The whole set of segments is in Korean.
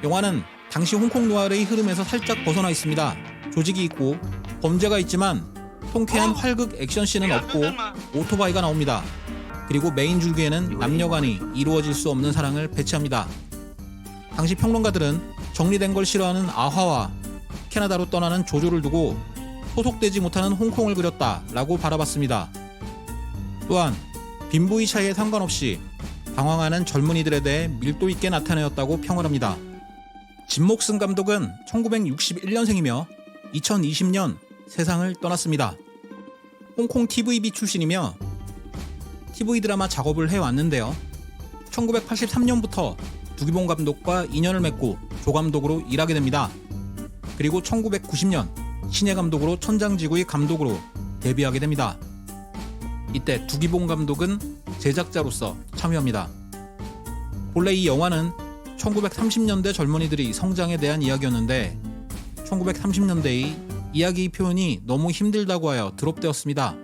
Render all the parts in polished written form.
영화는 당시 홍콩 누아르의 흐름에서 살짝 벗어나 있습니다. 조직이 있고 범죄가 있지만 통쾌한 활극 액션씬은 없고 오토바이가 나옵니다. 그리고 메인 줄기에는 남녀간이 이루어질 수 없는 사랑을 배치합니다. 당시 평론가들은 정리된 걸 싫어하는 아화와 캐나다로 떠나는 조조를 두고 소속되지 못하는 홍콩을 그렸다라고 바라봤습니다. 또한 빈부의 차이에 상관없이 방황하는 젊은이들에 대해 밀도 있게 나타내었다고 평을 합니다. 진목승 감독은 1961년생이며 2020년 세상을 떠났습니다. 홍콩 TVB 출신이며 TV 드라마 작업을 해왔는데요. 1983년부터 두기봉 감독과 인연을 맺고 조감독으로 일하게 됩니다. 그리고 1990년 신예 감독으로 천장지구의 감독으로 데뷔하게 됩니다. 이때 두기봉 감독은 제작자로서 참여합니다. 본래 이 영화는 1930년대 젊은이들의 성장에 대한 이야기였는데 1930년대의 이야기 표현이 너무 힘들다고 하여 드롭되었습니다.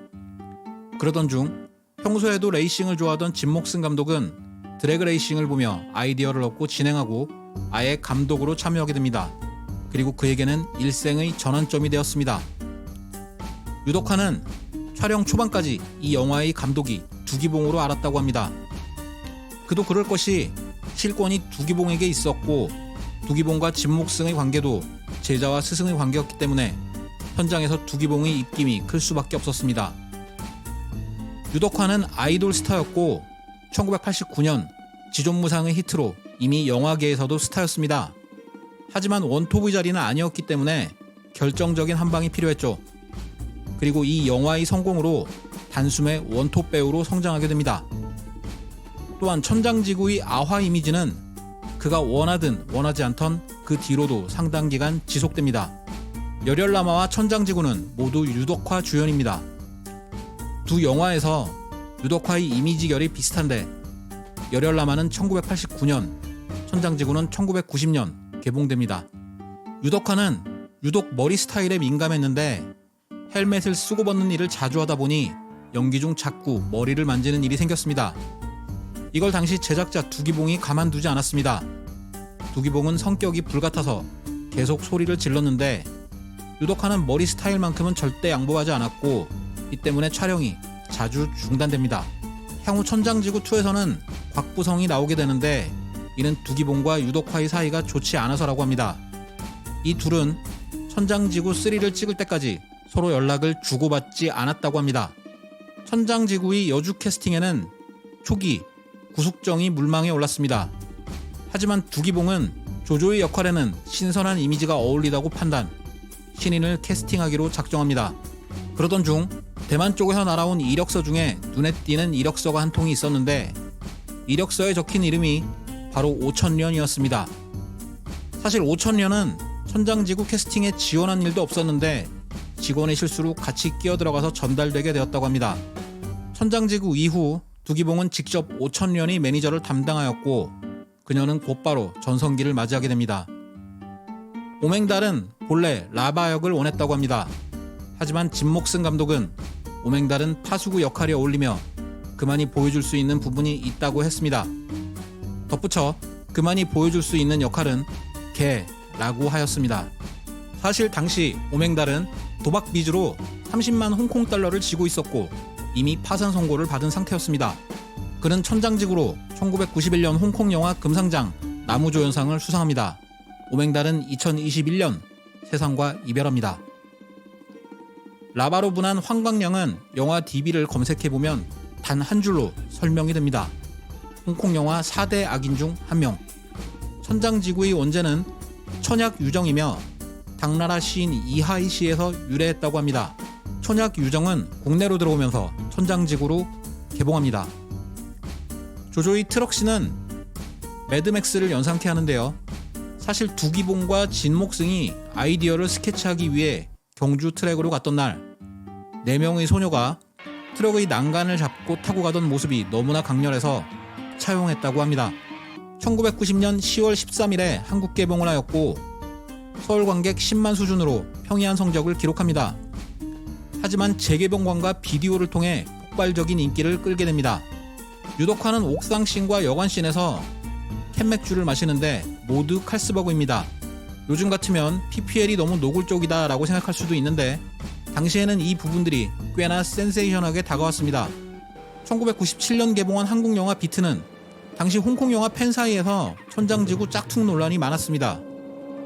그러던 중 평소에도 레이싱을 좋아하던 진목승 감독은 드래그 레이싱을 보며 아이디어를 얻고 진행하고 아예 감독으로 참여하게 됩니다. 그리고 그에게는 일생의 전환점이 되었습니다. 유덕화는 촬영 초반까지 이 영화의 감독이 두기봉으로 알았다고 합니다. 그도 그럴 것이 실권이 두기봉에게 있었고 두기봉과 진목승의 관계도 제자와 스승의 관계였기 때문에 현장에서 두기봉의 입김이 클 수밖에 없었습니다. 유덕화는 아이돌 스타였고 1989년 지존무상의 히트로 이미 영화계에서도 스타였습니다. 하지만 원톱의 자리는 아니었기 때문에 결정적인 한방이 필요했죠. 그리고 이 영화의 성공으로 단숨에 원톱 배우로 성장하게 됩니다. 또한 천장지구의 아화 이미지는 그가 원하든 원하지 않던 그 뒤로도 상당 기간 지속됩니다. 열혈라마와 천장지구는 모두 유덕화 주연입니다. 두 영화에서 유덕화의 이미지 결이 비슷한데 열혈라마는 1989년, 천장지구는 1990년 개봉됩니다. 유덕화는 유독 머리 스타일에 민감했는데 헬멧을 쓰고 벗는 일을 자주 하다 보니 연기 중 자꾸 머리를 만지는 일이 생겼습니다. 이걸 당시 제작자 두기봉이 가만두지 않았습니다. 두기봉은 성격이 불같아서 계속 소리를 질렀는데 유덕화는 머리 스타일만큼은 절대 양보하지 않았고 이 때문에 촬영이 자주 중단됩니다. 향후 천장지구2에서는 곽부성이 나오게 되는데 이는 두기봉과 유덕화의 사이가 좋지 않아서라고 합니다. 이 둘은 천장지구3를 찍을 때까지 서로 연락을 주고받지 않았다고 합니다. 천장지구의 여주 캐스팅에는 초기 구숙정이 물망에 올랐습니다. 하지만 두기봉은 조조의 역할에는 신선한 이미지가 어울리다고 판단, 신인을 캐스팅하기로 작정합니다. 그러던 중 대만 쪽에서 날아온 이력서 중에 눈에 띄는 이력서가 한 통이 있었는데 이력서에 적힌 이름이 바로 오천련이었습니다. 사실 오천련은 천장지구 캐스팅에 지원한 일도 없었는데 직원의 실수로 같이 끼어들어가서 전달되게 되었다고 합니다. 천장지구 이후 두기봉은 직접 오천련의 매니저를 담당하였고 그녀는 곧바로 전성기를 맞이하게 됩니다. 오맹달은 본래 라바 역을 원했다고 합니다. 하지만 진목승 감독은 오맹달은 파수구 역할이 어울리며 그만이 보여줄 수 있는 부분이 있다고 했습니다. 덧붙여 그만이 보여줄 수 있는 역할은 개라고 하였습니다. 사실 당시 오맹달은 도박 빚으로 30만 홍콩 달러를 지고 있었고 이미 파산 선고를 받은 상태였습니다. 그는 천장지구로 1991년 홍콩 영화 금상장 나무조연상을 수상합니다. 오맹달은 2021년 세상과 이별합니다. 라바로 분한 황광영은 영화 DB를 검색해보면 단 한 줄로 설명이 됩니다. 홍콩 영화 4대 악인 중 한 명. 천장지구의 원제는 천약유정이며 당나라 시인 이하이 시에서 유래했다고 합니다. 천약유정은 국내로 들어오면서 천장지구로 개봉합니다. 조조의 트럭씨는 매드맥스를 연상케 하는데요. 사실 두기봉과 진목승이 아이디어를 스케치하기 위해 경주 트랙으로 갔던 날 4명의 소녀가 트럭의 난간을 잡고 타고 가던 모습이 너무나 강렬해서 차용했다고 합니다. 1990년 10월 13일에 한국 개봉을 하였고 서울 관객 10만 수준으로 평이한 성적을 기록합니다. 하지만 재개봉관과 비디오를 통해 폭발적인 인기를 끌게 됩니다. 유덕화는 옥상씬과 여관씬에서 캔맥주를 마시는데 모두 칼스버그입니다. 요즘 같으면 PPL이 너무 노골적이다 라고 생각할 수도 있는데 당시에는 이 부분들이 꽤나 센세이션하게 다가왔습니다. 1997년 개봉한 한국 영화 비트는 당시 홍콩 영화 팬 사이에서 천장지구 짝퉁 논란이 많았습니다.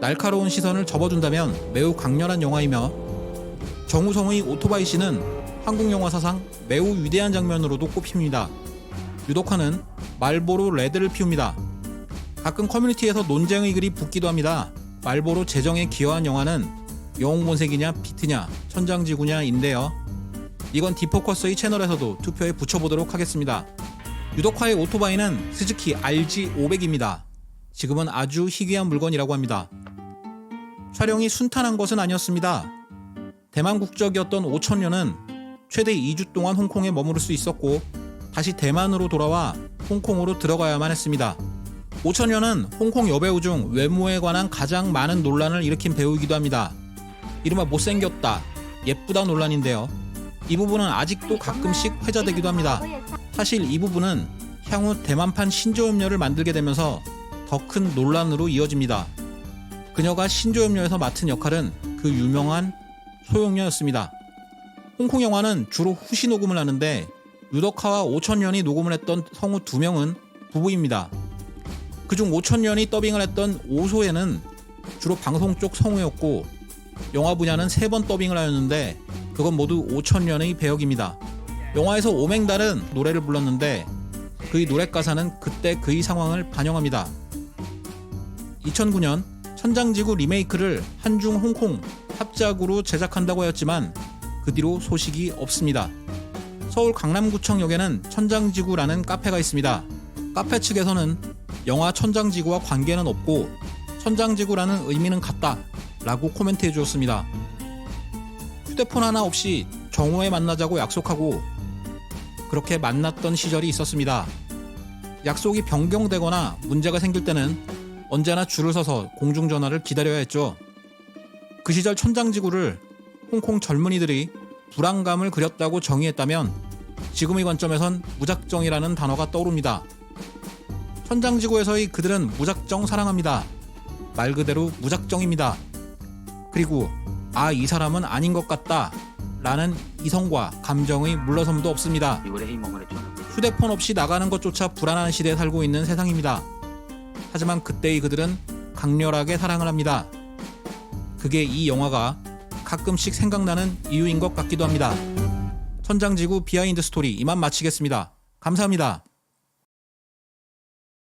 날카로운 시선을 접어준다면 매우 강렬한 영화이며 정우성의 오토바이 씬은 한국 영화 사상 매우 위대한 장면으로도 꼽힙니다. 유독화는 말보로 레드를 피웁니다. 가끔 커뮤니티에서 논쟁의 글이 붙기도 합니다. 말보로 재정에 기여한 영화는 영웅본색이냐 비트냐 천장지구냐인데요. 이건 디포커스의 채널에서도 투표에 붙여보도록 하겠습니다. 유독화의 오토바이는 스즈키 RG500입니다. 지금은 아주 희귀한 물건이라고 합니다. 촬영이 순탄한 것은 아니었습니다. 대만 국적이었던 오천년은 최대 2주 동안 홍콩에 머무를 수 있었고 다시 대만으로 돌아와 홍콩으로 들어가야만 했습니다. 오천년은 홍콩 여배우 중 외모에 관한 가장 많은 논란을 일으킨 배우이기도 합니다. 이른바 못생겼다, 예쁘다 논란인데요. 이 부분은 아직도 가끔씩 회자되기도 합니다. 사실 이 부분은 향후 대만판 신조염녀를 만들게 되면서 더 큰 논란으로 이어집니다. 그녀가 신조염녀에서 맡은 역할은 그 유명한 소용녀였습니다. 홍콩 영화는 주로 후시 녹음을 하는데 유덕화와 오천년이 녹음을 했던 성우 2명은 부부입니다. 그중 오천년이 더빙을 했던 오소에는 주로 방송 쪽 성우였고 영화 분야는 3번 더빙을 하였는데 그건 모두 오천년의 배역입니다. 영화에서 오맹달은 노래를 불렀는데 그의 노래 가사는 그때 그의 상황을 반영합니다. 2009년 천장지구 리메이크를 한중 홍콩 합작으로 제작한다고 하였지만 그 뒤로 소식이 없습니다. 서울 강남구청역에는 천장지구라는 카페가 있습니다. 카페 측에서는 영화 천장지구와 관계는 없고 천장지구라는 의미는 같다 라고 코멘트해 주었습니다. 휴대폰 하나 없이 정오에 만나자고 약속하고 그렇게 만났던 시절이 있었습니다. 약속이 변경되거나 문제가 생길 때는 언제나 줄을 서서 공중전화를 기다려야 했죠. 그 시절 천장지구를 홍콩 젊은이들이 불안감을 그렸다고 정의했다면 지금의 관점에선 무작정이라는 단어가 떠오릅니다. 천장지구에서의 그들은 무작정 사랑합니다. 말 그대로 무작정입니다. 그리고 이 사람은 아닌 것 같다 라는 이성과 감정의 물러섬도 없습니다. 휴대폰 없이 나가는 것조차 불안한 시대에 살고 있는 세상입니다. 하지만 그때의 그들은 강렬하게 사랑을 합니다. 그게 이 영화가 가끔씩 생각나는 이유인 것 같기도 합니다. 천장지구 비하인드 스토리 이만 마치겠습니다. 감사합니다.